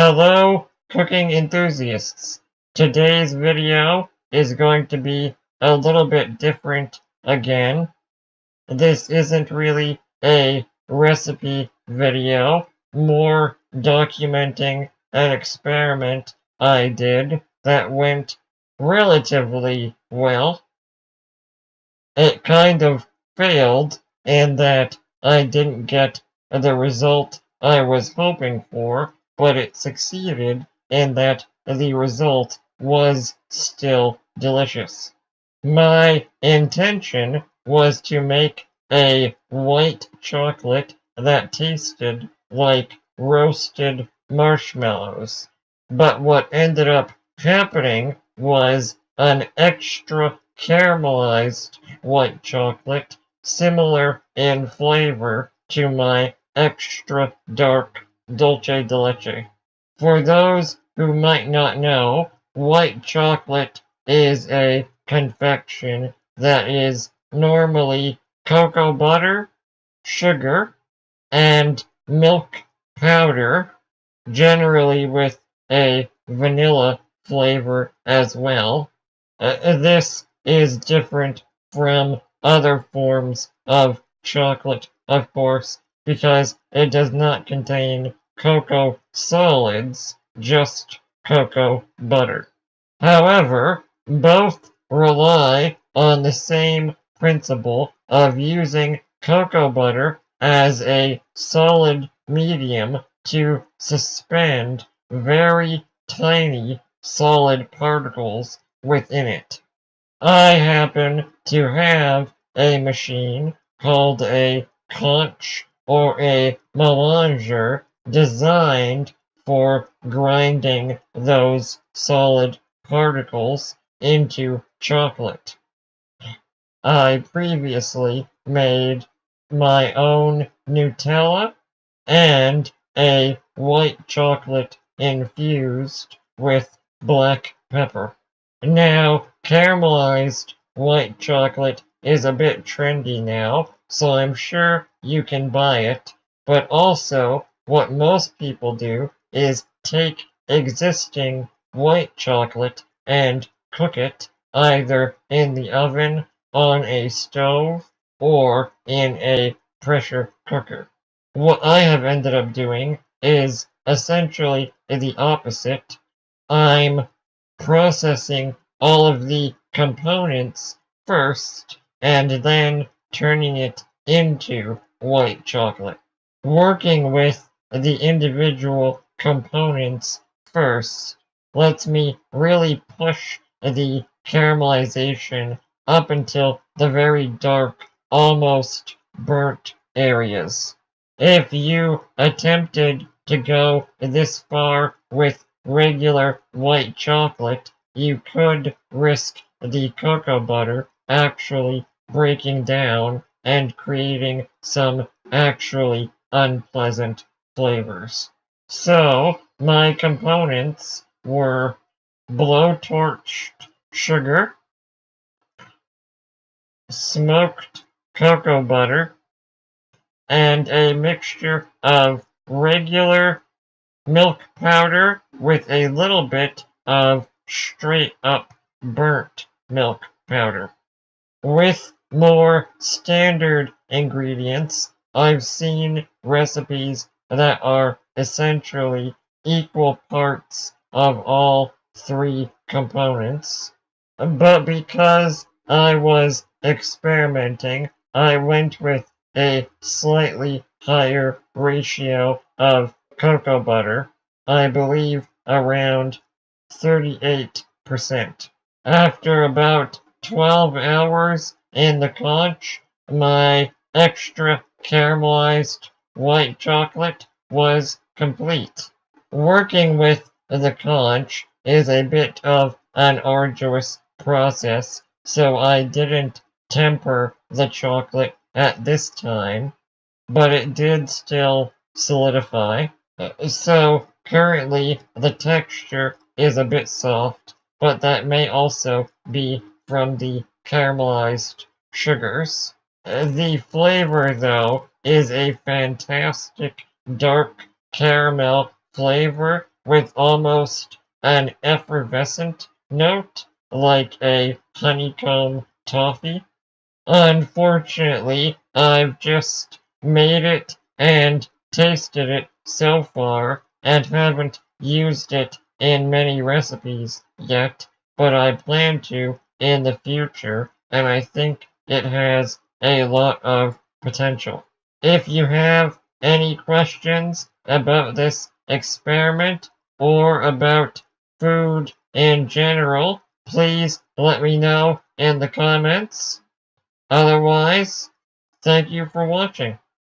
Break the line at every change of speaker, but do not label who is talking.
Hello, cooking enthusiasts. Today's video is going to be a little bit different again. This isn't really a recipe video, more documenting an experiment I did that went relatively well. It kind of failed in that I didn't get the result I was hoping for, but it succeeded in that the result was still delicious. My intention was to make a white chocolate that tasted like roasted marshmallows, but what ended up happening was an extra caramelized white chocolate, similar in flavor to my extra dark dulce de leche. For those who might not know, white chocolate is a confection that is normally cocoa butter, sugar, and milk powder, generally with a vanilla flavor as well. This is different from other forms of chocolate, of course, because it does not contain cocoa solids, just cocoa butter. However, both rely on the same principle of using cocoa butter as a solid medium to suspend very tiny solid particles within it. I happen to have a machine called a conche or a melanger designed for grinding those solid particles into chocolate. I previously made my own Nutella and a white chocolate infused with black pepper. Now, caramelized white chocolate is a bit trendy now, so I'm sure you can buy it, but also what most people do is take existing white chocolate and cook it either in the oven, on a stove, or in a pressure cooker. What I have ended up doing is essentially the opposite. I'm processing all of the components first and then turning it into white chocolate. Working with the individual components first lets me really push the caramelization up until the very dark, almost burnt areas. If you attempted to go this far with regular white chocolate, you could risk the cocoa butter actually breaking down and creating some actually unpleasant flavors. So, my components were blowtorched sugar, smoked cocoa butter, and a mixture of regular milk powder with a little bit of straight up burnt milk powder. With more standard ingredients, I've seen recipes that are essentially equal parts of all three components. But because I was experimenting, I went with a slightly higher ratio of cocoa butter, I believe around 38%. After about 12 hours in the conch, my extra caramelized white chocolate was complete. Working with the conch is a bit of an arduous process, so I didn't temper the chocolate at this time, but it did still solidify. So currently the texture is a bit soft, but that may also be from the caramelized sugars. The flavor, though, is a fantastic dark caramel flavor with almost an effervescent note, like a honeycomb toffee. Unfortunately, I've just made it and tasted it so far and haven't used it in many recipes yet, but I plan to in the future, and I think it has a lot of potential. If you have any questions about this experiment or about food in general, please let me know in the comments. Otherwise, thank you for watching.